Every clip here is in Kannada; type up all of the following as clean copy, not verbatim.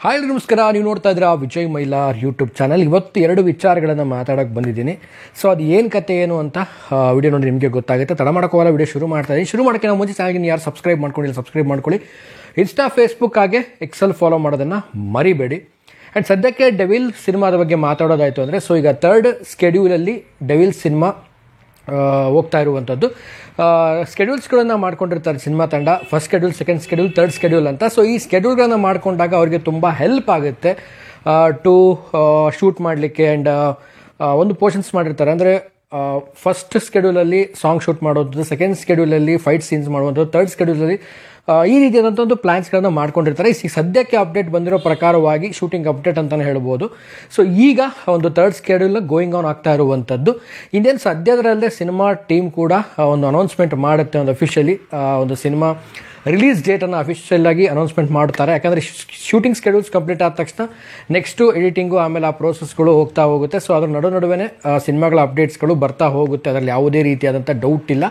ಹಾಯ್ ನಮಸ್ಕಾರ, ನೀವು ನೋಡ್ತಾ ಇದ್ದೀರಾ ವಿಜಯ್ ಮೈಲಾರ್ ಯೂಟ್ಯೂಬ್ ಚಾನಲ್. ಇವತ್ತು ಎರಡು ವಿಚಾರಗಳನ್ನು ಮಾತಾಡೋಕ್ಕೆ ಬಂದಿದ್ದೀನಿ. ಸೊ ಅದು ಏನು ಕತೆ ಏನು ಅಂತ ವಿಡಿಯೋ ನೋಡಿ ನಿಮಗೆ ಗೊತ್ತಾಗುತ್ತೆ. ತಡ ಮಾಡೋಕ್ಕೋಲ್ಲ, ವಿಡಿಯೋ ಶುರು ಮಾಡ್ತಾ ಇದ್ದೀನಿ. ಶುರು ಮಾಡೋಕ್ಕೆ ನಾವು ಮುಂಚೆ ಚಾನಲ್ಗೆ ಯಾರು ಸಬ್ಸ್ಕ್ರೈಬ್ ಮಾಡ್ಕೊಂಡಿಲ್ಲ ಸಬ್ಸ್ಕ್ರೈಬ್ ಮಾಡ್ಕೊಳ್ಳಿ. ಇನ್ಸ್ಟಾ ಫೇಸ್ಬುಕ್ ಹಾಗೆ ಎಕ್ಸೆಲ್ ಫಾಲೋ ಮಾಡೋದನ್ನು ಮರಿಬೇಡಿ. ಆ್ಯಂಡ್ ಸದ್ಯಕ್ಕೆ ಡೆವಿಲ್ ಸಿನಿಮಾದ ಬಗ್ಗೆ ಮಾತಾಡೋದಾಯಿತು ಅಂದರೆ, ಸೊ ಈಗ ಥರ್ಡ್ ಸ್ಕೆಡ್ಯೂಲಲ್ಲಿ ಡೆವಿಲ್ ಸಿನಿಮಾ ಹೋಗ್ತಾ ಇರುವಂಥದ್ದು. ಸ್ಕೆಡ್ಯೂಲ್ಸ್ಗಳನ್ನು ಮಾಡ್ಕೊಂಡಿರ್ತಾರೆ ಸಿನಿಮಾ ತಂಡ. First schedule, second schedule, third schedule ಅಂತ. ಸೊ ಈ ಸ್ಕೆಡ್ಯೂಲ್ಗಳನ್ನು ಮಾಡ್ಕೊಂಡಾಗ ಅವ್ರಿಗೆ ತುಂಬ ಹೆಲ್ಪ್ ಆಗುತ್ತೆ ಟು ಶೂಟ್ ಮಾಡಲಿಕ್ಕೆ. ಆ್ಯಂಡ್ ಒಂದು ಪೋರ್ಷನ್ಸ್ ಮಾಡಿರ್ತಾರೆ ಅಂದರೆ ಫಸ್ಟ್ ಸ್ಕೆಡ್ಯೂಲಲ್ಲಿ ಸಾಂಗ್ ಶೂಟ್ ಮಾಡುವಂಥದ್ದು, ಸೆಕೆಂಡ್ ಸ್ಕೆಡ್ಯೂಲಲ್ಲಿ ಫೈಟ್ ಸೀನ್ಸ್ ಮಾಡುವಂಥದ್ದು, ಥರ್ಡ್ ಸ್ಕೆಡ್ಯೂಲಲ್ಲಿ ಈ ರೀತಿಯಾದಂಥ ಒಂದು ಪ್ಲ್ಯಾನ್ಸ್ಗಳನ್ನು ಮಾಡ್ಕೊಂಡಿರ್ತಾರೆ. ಈ ಸದ್ಯಕ್ಕೆ ಅಪ್ಡೇಟ್ ಬಂದಿರೋ ಪ್ರಕಾರವಾಗಿ ಶೂಟಿಂಗ್ ಅಪ್ಡೇಟ್ ಅಂತಲೇ ಹೇಳ್ಬೋದು. ಸೊ ಈಗ ಒಂದು ಥರ್ಡ್ ಸ್ಕೆಡ್ಯೂಲ್ ಗೋಯಿಂಗ್ ಆನ್ ಆಗ್ತಾ ಇರುವಂಥದ್ದು. ಇನ್ನೇನು ಸದ್ಯದರಲ್ಲೇ ಸಿನಿಮಾ ಟೀಮ್ ಕೂಡ ಒಂದು ಅನೌನ್ಸ್ಮೆಂಟ್ ಮಾಡುತ್ತೆ, ಒಂದು ಅಫಿಷಿಯಲಿ ಒಂದು ಸಿನಿಮಾ ರಿಲೀಸ್ ಡೇಟನ್ನು ಅಫಿಷಿಯಲ್ ಆಗಿ ಅನೌನ್ಸ್ಮೆಂಟ್ ಮಾಡ್ತಾರೆ. ಯಾಕಂದರೆ ಶೂಟಿಂಗ್ ಸ್ಕೆಡ್ಯೂಲ್ಸ್ ಕಂಪ್ಲೀಟ್ ಆದ ತಕ್ಷಣ ನೆಕ್ಸ್ಟು ಎಡಿಟಿಂಗು, ಆಮೇಲೆ ಆ ಪ್ರೋಸೆಸ್ಗಳು ಹೋಗ್ತಾ ಹೋಗುತ್ತೆ. ಸೊ ಅದ್ರ ನಡುವೆ ಸಿನಿಮಾಗಳ ಅಪ್ಡೇಟ್ಸ್ಗಳು ಬರ್ತಾ ಹೋಗುತ್ತೆ, ಅದರಲ್ಲಿ ಯಾವುದೇ ರೀತಿಯಾದಂಥ ಡೌಟ್ ಇಲ್ಲ.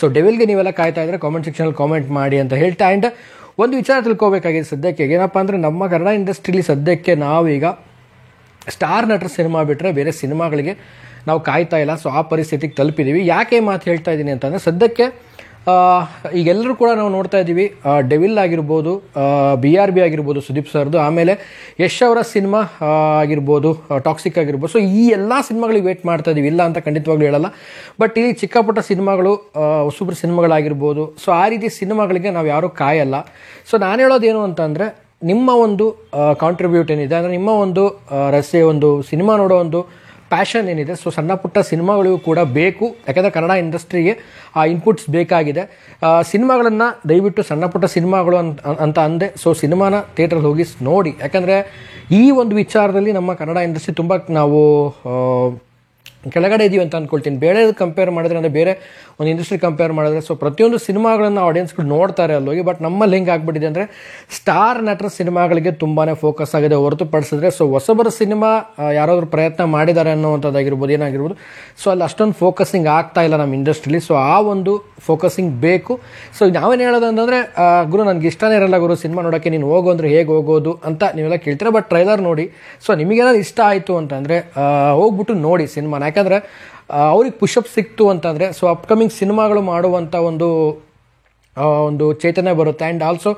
ಸೊ ಡೆವಿಲ್ಗೆ ನೀವೆಲ್ಲ ಕಾಯ್ತಾ ಇದ್ದರೆ ಕಾಮೆಂಟ್ ಸೆಕ್ಷನಲ್ಲಿ ಕಾಮೆಂಟ್ ಮಾಡಿ ಅಂತ ಹೇಳ್ತಾ. ಆ್ಯಂಡ್ ಒಂದು ವಿಚಾರ ತಿಳ್ಕೊಬೇಕಾಗಿದೆ ಸದ್ಯಕ್ಕೆ, ಏನಪ್ಪ ಅಂದರೆ ನಮ್ಮ ಕನ್ನಡ ಇಂಡಸ್ಟ್ರಿಲಿ ಸದ್ಯಕ್ಕೆ ನಾವೀಗ ಸ್ಟಾರ್ ನಟರ ಸಿನಿಮಾ ಬಿಟ್ಟರೆ ಬೇರೆ ಸಿನಿಮಾಗಳಿಗೆ ನಾವು ಕಾಯ್ತಾ ಇಲ್ಲ. ಸೊ ಆ ಪರಿಸ್ಥಿತಿಗೆ ತಲುಪಿದ್ದೀವಿ. ಯಾಕೆ ಮಾತು ಹೇಳ್ತಾ ಇದ್ದೀನಿ ಅಂತಂದರೆ, ಸದ್ಯಕ್ಕೆ ಈಗೆಲ್ಲರೂ ಕೂಡ ನಾವು ನೋಡ್ತಾ ಇದ್ದೀವಿ, ಡೆವಿಲ್ ಆಗಿರ್ಬೋದು, BRB ಆಗಿರ್ಬೋದು ಸುದೀಪ್ ಸರ್ದು, ಆಮೇಲೆ ಯಶ್ ಅವರ ಸಿನಿಮಾ ಆಗಿರ್ಬೋದು, ಟಾಕ್ಸಿಕ್ ಆಗಿರ್ಬೋದು. ಸೊ ಈ ಎಲ್ಲ ಸಿನಿಮಾಗಳಿಗೆ ವೇಟ್ ಮಾಡ್ತಾ ಇದ್ದೀವಿ, ಇಲ್ಲ ಅಂತ ಖಂಡಿತವಾಗ್ಲೂ ಹೇಳಲ್ಲ. ಬಟ್ ಇಲ್ಲಿ ಚಿಕ್ಕ ಪುಟ್ಟ ಸಿನಿಮಾಗಳು, ಸೂಪರ್ ಸಿನಿಮಾಗಳಾಗಿರ್ಬೋದು, ಸೊ ಆ ರೀತಿ ಸಿನಿಮಾಗಳಿಗೆ ನಾವು ಯಾರೂ ಕಾಯಲ್ಲ. ಸೊ ನಾನು ಹೇಳೋದೇನು ಅಂತಂದರೆ, ನಿಮ್ಮ ಒಂದು ಕಾಂಟ್ರಿಬ್ಯೂಟ್ ಏನಿದೆ ಅಂದರೆ, ನಿಮ್ಮ ಒಂದು ಒಂದು ಸಿನಿಮಾ ನೋಡೋ ಒಂದು ಪ್ಯಾಷನ್ ಏನಿದೆ, ಸೊ ಸಣ್ಣ ಪುಟ್ಟ ಸಿನಿಮಾಗಳಿಗೂ ಕೂಡ ಬೇಕು. ಯಾಕಂದರೆ ಕನ್ನಡ ಇಂಡಸ್ಟ್ರಿಗೆ ಆ ಇನ್ಪುಟ್ಸ್ ಬೇಕಾಗಿದೆ. ಸಿನಿಮಾಗಳನ್ನು ದಯವಿಟ್ಟು ಸಣ್ಣ ಪುಟ್ಟ ಸಿನಿಮಾಗಳು ಅಂತ ಅಂದೆ. ಸೊ ಸಿನಿಮಾನ ಥಿಯೇಟ್ರಲ್ಲಿ ಹೋಗಿ ನೋಡಿ. ಯಾಕಂದರೆ ಈ ಒಂದು ವಿಚಾರದಲ್ಲಿ ನಮ್ಮ ಕನ್ನಡ ಇಂಡಸ್ಟ್ರಿ ತುಂಬ ನಾವು ಕೆಳಗಡೆ ಇದೀವಿ ಅಂತ ಅಂದ್ಕೊಳ್ತೀನಿ. ಬೇರೆ ಕಂಪೇರ್ ಮಾಡಿದ್ರೆ, ಅಂದರೆ ಬೇರೆ ಒಂದು ಇಂಡಸ್ಟ್ರಿ ಕಂಪೇರ್ ಮಾಡಿದ್ರೆ, ಸೊ ಪ್ರತಿಯೊಂದು ಸಿನಿಮಾಗಳನ್ನು ಆಡಿಯನ್ಸ್ಗಳು ನೋಡ್ತಾರೆ ಅಲ್ಲೋಗಿ. ಬಟ್ ನಮ್ಮಲ್ಲಿ ಹೆಂಗೆ ಆಗ್ಬಿಟ್ಟಿದೆ ಅಂದರೆ, ಸ್ಟಾರ್ ನಟರ ಸಿನಿಮಾಗಳಿಗೆ ತುಂಬಾ ಫೋಕಸ್ ಆಗಿದೆ ಹೊರತುಪಡಿಸಿದ್ರೆ, ಸೊ ಹೊಸಬರ ಸಿನಿಮಾ ಯಾರಾದರೂ ಪ್ರಯತ್ನ ಮಾಡಿದ್ದಾರೆ ಅನ್ನೋವಂಥದ್ದಾಗಿರ್ಬೋದು, ಏನಾಗಿರ್ಬೋದು, ಸೊ ಅಲ್ಲಿ ಅಷ್ಟೊಂದು ಫೋಕಸಿಂಗ್ ಆಗ್ತಾ ಇಲ್ಲ ನಮ್ಮ ಇಂಡಸ್ಟ್ರಿಲಿ. ಸೊ ಆ ಒಂದು ಫೋಕಸಿಂಗ್ ಬೇಕು. ಸೊ ನಾವೇನು ಹೇಳೋದು ಅಂತಂದರೆ, ಗುರು ನನಗೆ ಇಷ್ಟನೇ ಇರಲ್ಲ ಗುರು ಸಿನಿಮಾ ನೋಡೋಕ್ಕೆ, ನೀನು ಹೋಗು ಅಂದರೆ ಹೇಗೆ ಹೋಗೋದು ಅಂತ ನೀವೆಲ್ಲ ಕೇಳ್ತೀರಾ. ಬಟ್ ಟ್ರೈಲರ್ ನೋಡಿ, ಸೊ ನಿಮಗೇನಾದ್ರು ಇಷ್ಟ ಆಯಿತು ಅಂತಂದರೆ ಹೋಗ್ಬಿಟ್ಟು ನೋಡಿ ಸಿನಿಮಾನ. ಯಾಕಂದರೆ ಅವ್ರಿಗೆ ಪುಷಪ್ ಸಿಕ್ತು ಅಂತಂದರೆ, ಸೊ ಅಪ್ಕಮಿಂಗ್ ಸಿನಿಮಾಗಳು ಮಾಡುವಂಥ ಒಂದು ಚೈತನ್ಯ ಬರುತ್ತೆ. ಆ್ಯಂಡ್ ಆಲ್ಸೋ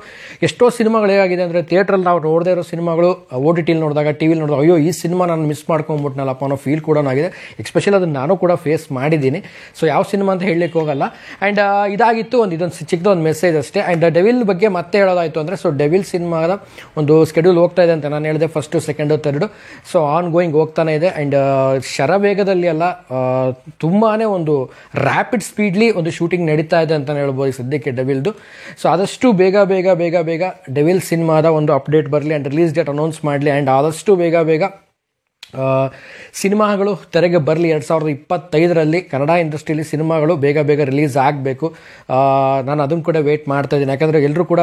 ಎಷ್ಟೋ ಸಿನಿಮಾಗಳು ಹೇಗಾಗಿದೆ ಅಂದರೆ, ಥಿಯೇಟ್ರಲ್ಲಿ ನಾವು ನೋಡದೇ ಇರೋ ಸಿನಿಮಾಗಳು OTT ನೋಡಿದಾಗ, ಟಿವಿಲಿ ನೋಡಿದಾಗ, ಅಯ್ಯೋ ಈ ಸಿನಿಮಾ ನಾನು ಮಿಸ್ ಮಾಡ್ಕೊಂಬಿಟ್ನಲ್ಲಪ್ಪ ಅನ್ನೋ ಫೀಲ್ ಕೂಡ ಆಗಿದೆ. ಎಸ್ಪೆಷಲಿ ಅದನ್ನು ನಾನು ಕೂಡ ಫೇಸ್ ಮಾಡಿದ್ದೀನಿ. ಸೊ ಯಾವ ಸಿನಿಮಾ ಅಂತ ಹೇಳಲಿಕ್ಕೆ ಹೋಗಲ್ಲ. ಆ್ಯಂಡ್ ಇದಾಗಿತ್ತು ಇದೊಂದು ಚಿಕ್ಕದೊಂದು ಮೆಸೇಜ್ ಅಷ್ಟೇ. ಆ್ಯಂಡ್ ಡೆವಿಲ್ ಬಗ್ಗೆ ಮತ್ತೆ ಹೇಳೋದಾಯಿತು ಅಂದರೆ, ಸೊ ಡೆವಿಲ್ ಸಿನಿಮಾದ ಒಂದು ಸ್ಕೆಡ್ಯೂಲ್ ಹೋಗ್ತಾ ಇದೆ ಅಂತ ನಾನು ಹೇಳಿದೆ. First, second, third, so on going ಹೋಗ್ತಾನೆ ಇದೆ. ಆ್ಯಂಡ್ ಶರವೇಗದಲ್ಲಿ ಅಲ್ಲ, ತುಂಬಾ ಒಂದು ರ್ಯಾಪಿಡ್ ಸ್ಪೀಡ್ಲಿ ಒಂದು ಶೂಟಿಂಗ್ ನಡೀತಾ ಇದೆ ಅಂತಲೇ ಹೇಳ್ಬೋದು ಸದ್ಯಕ್ಕೆ ಡೆವಿಲ್ದು. ಸೊ ಆದಷ್ಟು ಬೇಗ ಡೆವಿಲ್ ಸಿನಿಮಾದ ಒಂದು ಅಪ್ಡೇಟ್ ಬರಲಿ ಆ್ಯಂಡ್ ರಿಲೀಸ್ ಡೇಟ್ ಅನೌನ್ಸ್ ಮಾಡಲಿ. ಆ್ಯಂಡ್ ಆದಷ್ಟು ಬೇಗ ಸಿನಿಮಾಗಳು ತೆರೆಗೆ ಬರಲಿ. 2025ರಲ್ಲಿ ಕನ್ನಡ ಇಂಡಸ್ಟ್ರಿಯಲ್ಲಿ ಸಿನಿಮಾಗಳು ಬೇಗ ರಿಲೀಸ್ ಆಗಬೇಕು. ನಾನು ಅದನ್ನು ಕೂಡ ವೇಟ್ ಮಾಡ್ತಾ ಇದ್ದೀನಿ. ಯಾಕಂದರೆ ಎಲ್ಲರೂ ಕೂಡ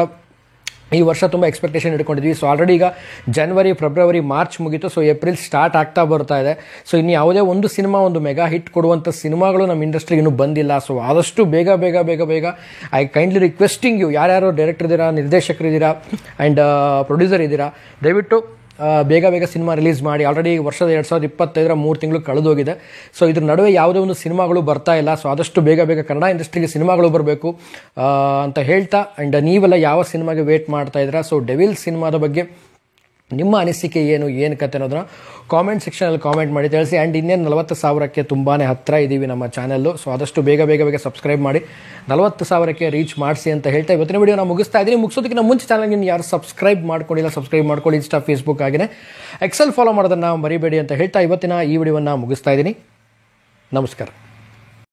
ಈ ವರ್ಷ ತುಂಬ ಎಕ್ಸ್ಪೆಕ್ಟೇಷನ್ ಇಟ್ಕೊಂಡಿದ್ವಿ. ಸೊ ಆಲ್ರೆಡಿ ಈಗ ಜನವರಿ, ಫೆಬ್ರವರಿ, ಮಾರ್ಚ್ ಮುಗೀತು. ಸೊ ಏಪ್ರಿಲ್ ಸ್ಟಾರ್ಟ್ ಆಗ್ತಾ ಬರ್ತಾ ಇದೆ. ಸೊ ಇನ್ನು ಯಾವುದೇ ಒಂದು ಸಿನಿಮಾ ಒಂದು ಮೆಗಾ ಹಿಟ್ ಕೊಡುವಂಥ ಸಿನಿಮಾಗಳು ನಮ್ಮ ಇಂಡಸ್ಟ್ರಿಗೆ ಇನ್ನೂ ಬಂದಿಲ್ಲ. ಸೊ ಆದಷ್ಟು ಬೇಗ ಐ ಕೈಂಡ್ಲಿ ರಿಕ್ವೆಸ್ಟಿಂಗ್ ಯು, ಯಾರ್ಯಾರು ಡೈರೆಕ್ಟರ್ ಇದ್ದೀರಾ, ನಿರ್ದೇಶಕರಿದ್ದೀರಾ ಆ್ಯಂಡ್ ಪ್ರೊಡ್ಯೂಸರ್ ಇದ್ದೀರಾ, ದಯವಿಟ್ಟು ಬೇಗ ಸಿನಿಮಾ ರಿಲೀಸ್ ಮಾಡಿ. ಆಲ್ರೆಡಿ ವರ್ಷದ 2025 3 ತಿಂಗಳು ಕಳೆದೋಗಿದೆ. ಸೊ ಇದ್ರ ನಡುವೆ ಯಾವುದೇ ಒಂದು ಸಿನಿಮಾಗಳು ಬರ್ತಾ ಇಲ್ಲ. ಸೊ ಆದಷ್ಟು ಬೇಗ ಕನ್ನಡ ಇಂಡಸ್ಟ್ರಿಗೆ ಸಿನಿಮಾಗಳು ಬರಬೇಕು ಅಂತ ಹೇಳ್ತಾ. ಆ್ಯಂಡ್ ನೀವೆಲ್ಲ ಯಾವ ಸಿನಿಮಾಗೆ ವೇಟ್ ಮಾಡ್ತಾ ಇದ್ದೀರಾ? ಸೊ ಡೆವಿಲ್ ಸಿನಿಮಾದ ಬಗ್ಗೆ ನಿಮ್ಮ ಅನಿಸಿಕೆ ಏನು ಕತೆ ಅನ್ನೋದನ್ನ ಕಾಮೆಂಟ್ ಸೆಕ್ಷನಲ್ಲಿ ಕಾಮೆಂಟ್ ಮಾಡಿ ತಿಳಿಸಿ. ಆ್ಯಂಡ್ ಇನ್ನೇನು 40,000ಕ್ಕೆ ತುಂಬಾ ಹತ್ತಿರ ಇದ್ದೀವಿ ನಮ್ಮ ಚಾನಲ್ಲು. ಸೊ ಆದಷ್ಟು ಬೇಗ ಸಬ್ಸ್ಕ್ರೈಬ್ ಮಾಡಿ 40,000ಕ್ಕೆ ರೀಚ್ ಮಾಡಿಸಿ ಅಂತ ಹೇಳ್ತಾ ಇವತ್ತಿನ ವಿಡಿಯೋ ನಾನು ಮುಗಿಸ್ತಾ ಇದ್ದೀನಿ. ಮುಗಿಸೋದಕ್ಕೆ ಮುಂಚೆ ಚಾನಲ್ಗೆ ಯಾರು ಸಬ್ಸ್ಕ್ರೈಬ್ ಮಾಡ್ಕೊಂಡಿಲ್ಲ ಸಬ್ಸ್ಕ್ರೈಬ್ ಮಾಡ್ಕೊಳ್ಳಿ. ಇನ್ಸ್ಟಾ, ಫೇಸ್ಬುಕ್ ಹಾಗೆಯೇ ಎಕ್ಸೆಲ್ ಫಾಲೋ ಮಾಡೋದನ್ನು ಮರಿಬೇಡಿ ಅಂತ ಹೇಳ್ತಾ ಇವತ್ತಿನ ಈ ವಿಡಿಯೋವನ್ನು ಮುಗಿಸ್ತಾ ಇದ್ದೀನಿ. ನಮಸ್ಕಾರ.